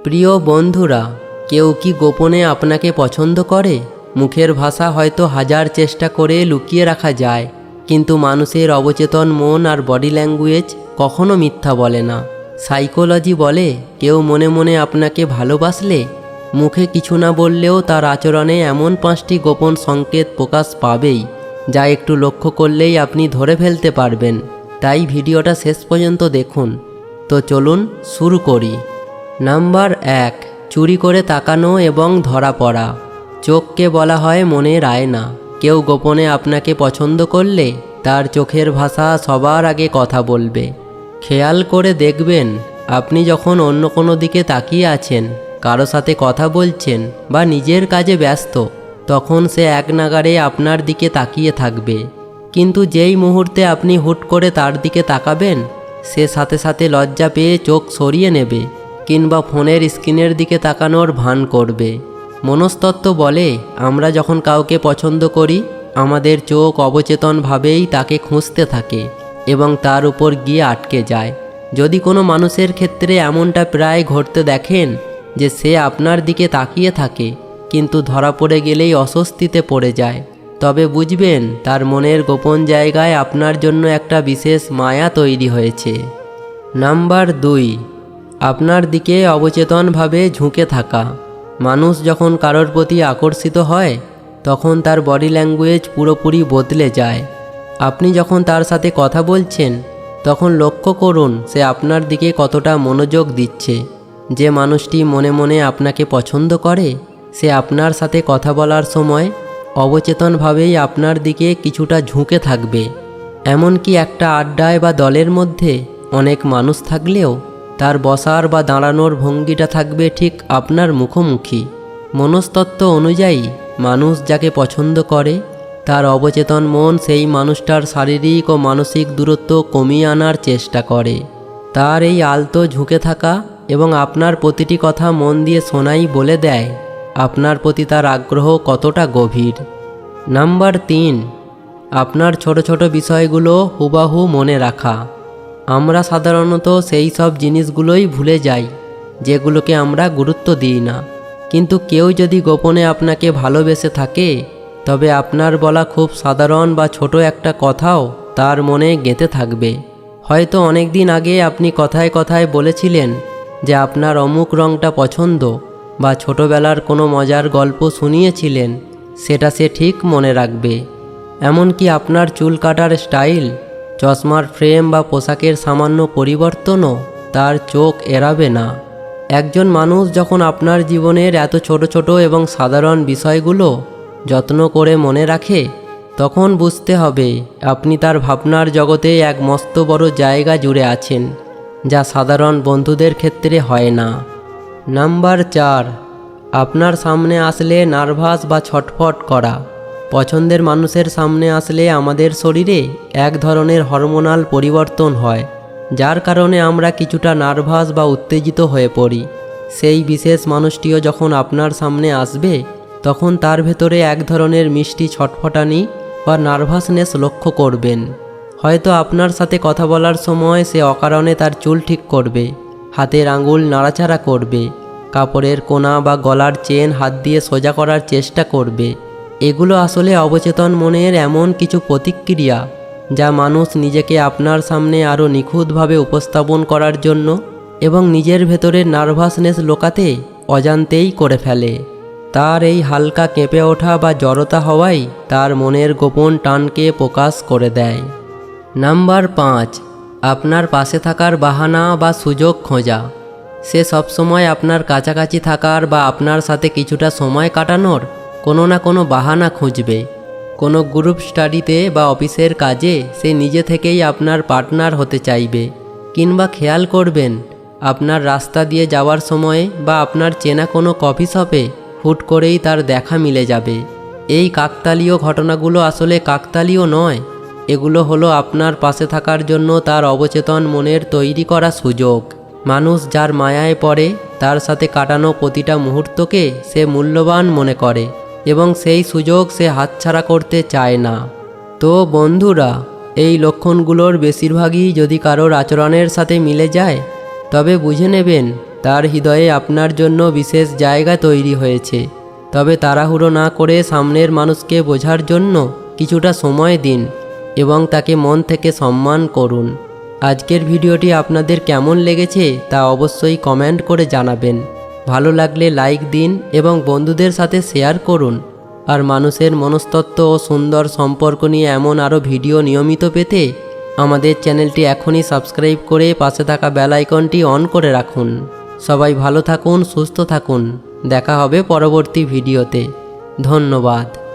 প্রিয় বন্ধুরা, কেউ কি গোপনে আপনাকে পছন্দ করে? মুখের ভাষা হয়তো হাজার চেষ্টা করে লুকিয়ে রাখা যায়, কিন্তু মানুষের অবচেতন মন আর বডি ল্যাঙ্গুয়েজ কখনো মিথ্যা বলে না। সাইকোলজি বলে, কেউ মনে মনে আপনাকে ভালোবাসলে মুখে কিছু না বললেও তার আচরণে এমন 5টি গোপন সংকেত প্রকাশ পাবেই, যা একটু লক্ষ্য করলেই আপনি ধরে ফেলতে পারবেন। তাই ভিডিওটা শেষ পর্যন্ত দেখুন। তো চলুন শুরু করি। নাম্বার 1, চুরি করে তাকানো এবং ধরা পড়া। চোখকে বলা হয় মনের আয়না। কেউ গোপনে আপনাকে পছন্দ করলে তার চোখের ভাষা সবার আগে কথা বলবে। খেয়াল করে দেখবেন, আপনি যখন অন্য কোনো দিকে তাকিয়ে আছেন, কারো সাথে কথা বলছেন বা নিজের কাজে ব্যস্ত, তখন সে এক নাগাড়ে আপনার দিকে তাকিয়ে থাকবে। কিন্তু যেই মুহূর্তে আপনি হুট করে তার দিকে তাকাবেন, সে সাথে সাথে লজ্জা পেয়ে চোখ সরিয়ে নেবে কিংবা ফোনের স্ক্রিনের দিকে তাকানোর ভান করবে। মনস্তত্ত্ব বলে, আমরা যখন কাউকে পছন্দ করি, আমাদের চোখ অবচেতনভাবেই তাকে খুঁজতে থাকে এবং তার উপর গিয়ে আটকে যায়। যদি কোনো মানুষের ক্ষেত্রে এমনটা প্রায় ঘটতে দেখেন যে সে আপনার দিকে তাকিয়ে থাকে কিন্তু ধরা পড়ে গেলেই অস্বস্তিতে পড়ে যায়, তবে বুঝবেন তার মনের গোপন জায়গায় আপনার জন্য একটা বিশেষ মায়া তৈরি হয়েছে। নাম্বার 2, আপনার দিকে অবচেতনভাবে ঝুঁকে থাকা। মানুষ যখন কারোর প্রতি আকর্ষিত হয়, তখন তার বডি ল্যাঙ্গুয়েজ পুরোপুরি বদলে যায়। আপনি যখন তার সাথে কথা বলছেন, তখন লক্ষ্য করুন সে আপনার দিকে কতটা মনোযোগ দিচ্ছে। যে মানুষটি মনে মনে আপনাকে পছন্দ করে, সে আপনার সাথে কথা বলার সময় অবচেতনভাবেই আপনার দিকে কিছুটা ঝুঁকে থাকবে। এমনকি একটা আড্ডায় বা দলের মধ্যে অনেক মানুষ থাকলেও তার বসার বা দাঁড়ানোর ভঙ্গিটা থাকবে ঠিক আপনার মুখোমুখি। মনস্তত্ত্ব অনুযায়ী মানুষ যাকে পছন্দ করে, তার অবচেতন মন সেই মানুষটার শারীরিক ও মানসিক দূরত্ব কমিয়ে আনার চেষ্টা করে। তার এই আলতো ঝুঁকে থাকা এবং আপনার প্রতিটি কথা মন দিয়ে শোনাই বলে দেয় আপনার প্রতি তার আগ্রহ কতটা গভীর। নাম্বার 3, আপনার ছোট ছোট বিষয়গুলো হুবাহু মনে রাখা। আমরা সাধারণত সেই সব জিনিসগুলোই ভুলে যাই যেগুলোকে আমরা গুরুত্ব দিই না, কিন্তু কেউ যদি গোপনে আপনাকে ভালোবেসে থাকে, তবে আপনার বলা খুব সাধারণ বা ছোট একটা কথাও তার মনে গেঁথে থাকবে। হয়তো অনেক দিন আগে আপনি কথায় কথায় বলেছিলেন যে আপনার অমুক রঙটা পছন্দ, বা ছোটবেলার কোনো মজার গল্প শুনিয়েছিলেন, সেটা সে ঠিক মনে রাখবে। এমনকি আপনার চুল কাটার স্টাইল, চশমার ফ্রেম বা পোশাকের সামান্য পরিবর্তনও তার চোখ এড়াবে না। একজন মানুষ যখন আপনার জীবনের এত ছোট ছোট এবং সাধারণ বিষয়গুলো যত্ন করে মনে রাখে, তখন বুঝতে হবে আপনি তার ভাবনার জগতে এক মস্ত বড় জায়গা জুড়ে আছেন, যা সাধারণ বন্ধুদের ক্ষেত্রে হয় না। নাম্বার 4, আপনার সামনে আসলে নার্ভাস বা ছটফট করা। পছন্দের মানুষের সামনে আসলে আমাদের শরীরে এক ধরনের হরমোনাল পরিবর্তন হয়, যার কারণে আমরা কিছুটা নার্ভাস বা উত্তেজিত হয়ে পড়ি। সেই বিশেষ মানুষটিও যখন আপনার সামনে আসবে, তখন তার ভেতরে এক ধরনের মিষ্টি ছটফটানি বা নার্ভাসনেস লক্ষ্য করবেন। হয়তো আপনার সাথে কথা বলার সময় সে অকারণে তার চুল ঠিক করবে, হাতের আঙুল নাড়াচাড়া করবে, কাপড়ের কোনা বা গলার চেন হাত দিয়ে সোজা করার চেষ্টা করবে। এগুলো আসলে অবচেতন মনের এমন কিছু প্রতিক্রিয়া, যা মানুষ নিজেকে আপনার সামনে আরও নিখুঁতভাবে উপস্থাপন করার জন্য এবং নিজের ভেতরের নার্ভাসনেস লোকাতে অজান্তেই করে ফেলে। তার এই হালকা কেঁপে ওঠা বা জড়তা হওয়াই তার মনের গোপন টানকে প্রকাশ করে দেয়। নাম্বার 5, আপনার পাশে থাকার বাহানা বা সুযোগ খোঁজা। সে সবসময় আপনার কাছাকাছি থাকার বা আপনার সাথে কিছুটা সময় কাটানোর কোনো না কোনো বাহানা খুঁজবে। কোনো গ্রুপ স্টাডিতে বা অফিসের কাজে সে নিজে থেকেই আপনার পার্টনার হতে চাইবে, কিংবা খেয়াল করবেন আপনার রাস্তা দিয়ে যাওয়ার সময়ে বা আপনার চেনা কোনো কফি শপে হুট করেই তার দেখা মিলে যাবে। এই কাকতালীয় ঘটনাগুলো আসলে কাকতালীয় নয়, এগুলো হলো আপনার পাশে থাকার জন্য তার অবচেতন মনের তৈরি করা সুযোগ। মানুষ যার মায়ায় পড়ে, তার সাথে কাটানো প্রতিটা মুহূর্তকে সে মূল্যবান মনে করে এবং সেই সুযোগ সে হাতছাড়া করতে চায় না। তো বন্ধুরা, এই লক্ষণগুলোর বেশিরভাগই যদি কারোর আচরণের সাথে মিলে যায়, তবে বুঝে নেবেন তার হৃদয়ে আপনার জন্য বিশেষ জায়গা তৈরি হয়েছে। তবে তাড়াহুড়ো না করে সামনের মানুষকে বোঝার জন্য কিছুটা সময় দিন এবং তাকে মন থেকে সম্মান করুন। আজকের ভিডিওটি আপনাদের কেমন লেগেছে তা অবশ্যই কমেন্ট করে জানাবেন। ভালো লাগলে লাইক দিন এবং বন্ধুদের সাথে শেয়ার করুন। আর মানুষের মনস্তত্ত্ব ও সুন্দর সম্পর্ক নিয়ে এমন আরও ভিডিও নিয়মিত পেতে আমাদের চ্যানেলটি এখনই সাবস্ক্রাইব করে পাশে থাকা বেল আইকনটি অন করে রাখুন। সবাই ভালো থাকুন, সুস্থ থাকুন। দেখা হবে পরবর্তী ভিডিওতে। ধন্যবাদ।